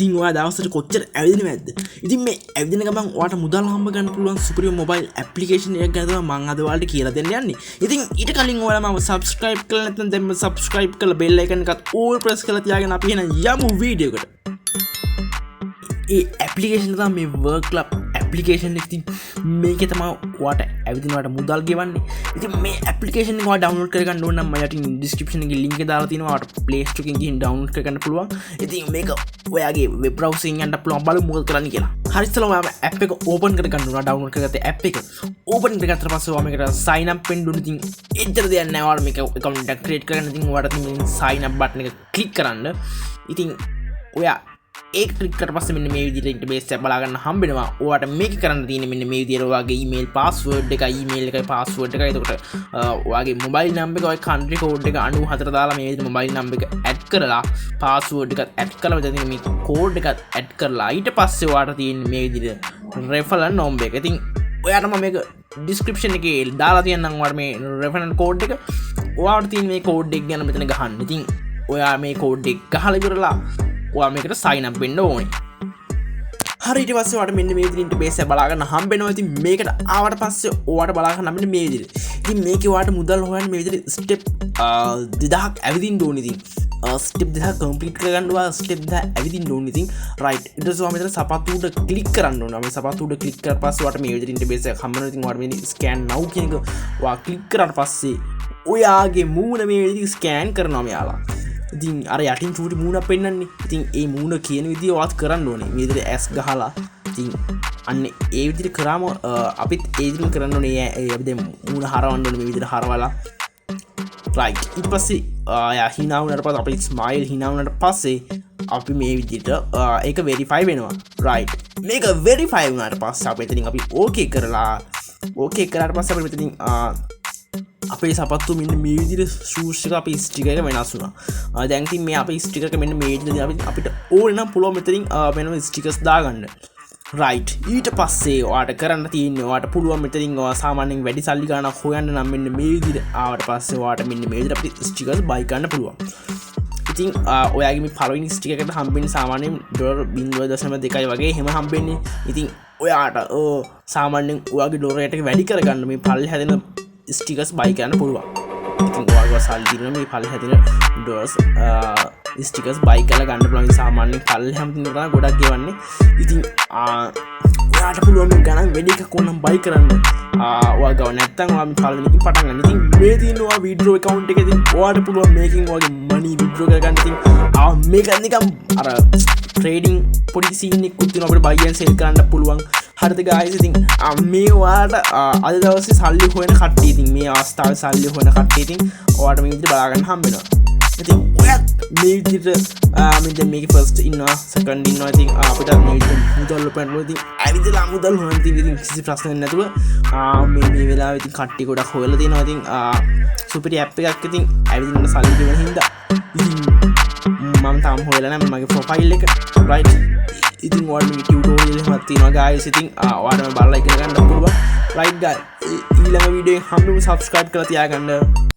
ඉතින් ඔයා දවසට කොච්චර ඇවිදිනවද? ඉතින් මේ ඇවිදින ගමන් ඔයාට මුදල් හම්බ ගන්න පුළුවන් සුපිරිම මොබයිල් ඇප්ලිකේෂන් එකක් ගැන තමයි මම අද ඔයාලට කියලා දෙන්න යන්නේ. ඉතින් ඊට කලින් ඔයාලා මම subscribe කරලා නැත්නම් දැන් subscribe කරලා bell icon එකත් all press කරලා තියාගෙන අපි එහෙනම් යමු වීඩියෝ එකට. ඒ ඇප්ලිකේෂන් එක තමයි මේ work club ඇප්ලිකේෂන් එක. ඉතින් මේකේ තමයි ඔයාට ඇවිදිනවට මුදල් ගෙවන්නේ. ඉතින් මේ ඇප්ලිකේෂන් එක ඔයා ඩවුන්ලෝඩ් කරගන්න ඕන නම් මම යටින් description එකේ link එක දාලා තියෙනවා. ඔයාට play store එකෙන් ගිහින් ඩවුන්ලෝඩ් කරගන්න පුළුවන්. ඉතින් මේක ඔයාගේ web browser එකෙන් යන්න පුළුවන්. බලමු මොකද කරන්න කියලා. හරි ඉස්සෙල්ලා ඔයා app එක open කරගන්න ඕන. ඩවුන්ලෝඩ් කරගත්ත app එක open කරගත්තට පස්සේ ඔයා මේකට sign up වෙන්න ඕන. ඉතින් එච්චර දෙයක් නැහැ. ඔයාලා මේක account එක create කරගන්න. ඉතින් ඔයාට තියෙන sign up button එක click කරන්න. ඉතින් ඔයා ඒක ක්ලික් කරලා පස්සේ මෙන්න මේ විදිහට ඉන්ටර්ෆේස් එක බලා ගන්න හම්බ වෙනවා. ඔයාට මේක කරන්න තියෙන්නේ මෙන්න මේ විදිහට ඔයාගේ email password එකයි email එකයි password එකයි. එතකොට ඔයාගේ mobile number එක ඔය country code එක 94 දාලා මේ විදිහට mobile number එක add කරලා password එකත් add කරලා මෙතන මේ code එකත් add කරලා ඊට පස්සේ ඔයාට තියෙන්නේ මේ විදිහට referral number එක. ඉතින් ඔයාට මම මේක description එකේ දාලා තියන්නම් ඔයාට මේ referral code එක. ඔයාට තියෙන මේ code එක ගැන මෙතන ගහන්න. ඉතින් ඔයා මේ code එක ගහලා ඉවරලා ඔයා මේකට sign up වෙන්න ඕනේ. හරි ඊට පස්සේ ඔයාට මෙන්න මේ විදිහට ඉන්ටර්ෆේස් එක බලා ගන්න හම්බ වෙනවා. ඉතින් මේකට ආවට පස්සේ ඔයාට බලා ගන්න මෙන්න මේ විදිහට. ඉතින් මේකේ ඔයාට මුදල් හොයන්න මේ විදිහට step 2000ක් ඇවිදින්න ඕනේ. ඉතින් step 2000 complete කරගන්න ඔයා step 2000 ඇවිදින්න ඕනේ. ඉතින් right ඊට පස්සේ ඔයා මෙතන සපත්තු උඩ click කරන්න ඕනේ. මේ සපත්තු උඩ click කරලා පස්සේ ඔයාට මේ විදිහට ඉන්ටර්ෆේස් එකක් හම්බ වෙනවා. ඉතින් ඔයාට මේ scan now කියන එක ඔයා click කරාට පස්සේ ඔයාගේ මූණ මේ විදිහට scan කරනවා මෙයාලා. ඉතින් අර යටින් චූටි මූණක් පෙන්නන්නේ. ඉතින් ඒ මූණ කියන විදිය ඔයාත් කරන්න ඕනේ. මේ විදිහට ඇස් ගහලා ඉතින් අන්න ඒ විදිහට කරාම අපිත් ඒ විදිහට කරන්න ඕනේ. අපි දැන් මූණ හරවන්න ඕනේ මේ විදිහට හරවලා. right ඊට පස්සේ යා hina වුණාට පස්සේ අපි smile hina වුණාට පස්සේ අපි මේ විදිහට ඒක verify වෙනවා. right මේක verify වුණාට පස්සේ අපි එතනින් අපි okay කරලා okay කරාට පස්සේ අපි මෙතනින් අපේ සපත්තු මෙන්න මේ විදිහට shoes එක අපේ sticker එක වෙනස් වුණා. දැන් ඉතින් මේ අපේ sticker එක මෙන්න මේ විදිහට අපිට ඕනේ නම් පුළුවන් මෙතනින් වෙනම stickers දාගන්න. right ඊට පස්සේ ඔයාට කරන්න තියෙන්නේ ඔයාට පුළුවන් මෙතනින් ඔයා සාමාන්‍යයෙන් වැඩි සල්ලි ගණනක් හොයන්න නම් මෙන්න මේ විදිහට ආවට පස්සේ ඔයාට මෙන්න මේ විදිහට අපිට stickers buy කරන්න පුළුවන්. ඉතින් ඔයාගේ මේ පළවෙනි sticker එකට හම්බෙන්නේ සාමාන්‍යයෙන් $0.2 වගේ එහෙම හම්බෙන්නේ. ඉතින් ඔයාට සාමාන්‍යයෙන් ඔයාගේ ඩොලර් රේට් එක වැඩි කරගන්න මේ පල්ලේ හැදෙන stickers buy කරන්න පුළුවන්. ඉතින් ඔයාගේ සල්ලි දිනන මේ පල්ලේ හැදෙන dollars stickers buy කරලා ගන්න පුළුවන්. සාමාන්‍යයෙන් පල්ලේ හැම දිනකට ගොඩක් ගෙවන්නේ. ඉතින් ඔයාට පුළුවන් මේ ගණන් වැඩි එකක් ඕනම් buy කරන්න. ඔයා ගාව නැත්තම් ඔයා මේ පළවෙනිකින් පටන් ගන්න. ඉතින් මේ තියෙන ඔයා withdraw account එකේ ඉතින් ඔයාට පුළුවන් මේකෙන් ඔයාගේ money withdraw කරගන්න. ඉතින් මේක නිකන් අර trading පොඩි scene එකක් උත් තියෙනවා. අපිට buy and sell කරන්න පුළුවන්. හරිද guys? ඉතින් මේ ඔයාට අද දවසේ සල්ලි හොයන කට්ටිය ඉතින් මේ අවස්ථාවේ සල්ලි හොයන කට්ටිය ඉතින් ඔයාට මේ විදිහට බලා ගන්න හම්බ වෙනවා. ඉතින් ඔයත් මේ විදිහට මම දැන් මේකේ first ඉන්නවා second ඉන්නවා. ඉතින් අපිට මේ විදිහට මුදල් උපයන්න ඕනේ. ඉතින් ඇවිදලා මුදල් හොයන්න තියෙන ඉතින් කිසි ප්‍රශ්නයක් නැතුව මේ වෙලාවේ ඉතින් කට්ටිය ගොඩක් හොයලා තියෙනවා. ඉතින් සුපිරි app එකක් ඉතින් ඇවිදින්න සල්ලි දෙන හින්දා ඉතින් මම තාම හොයලා නැහැ මගේ profile එක. right ඉතින් ඔයාලට මේ ටියුටෝරියල් එකක් තියෙනවා guys. ඉතින් ඔයාලට බලලා ඉගෙන ගන්න පුළුවන්. right guys ඊළඟ වීඩියෝ එකෙන් හම්බෙමු. subscribe කරලා තියාගන්න.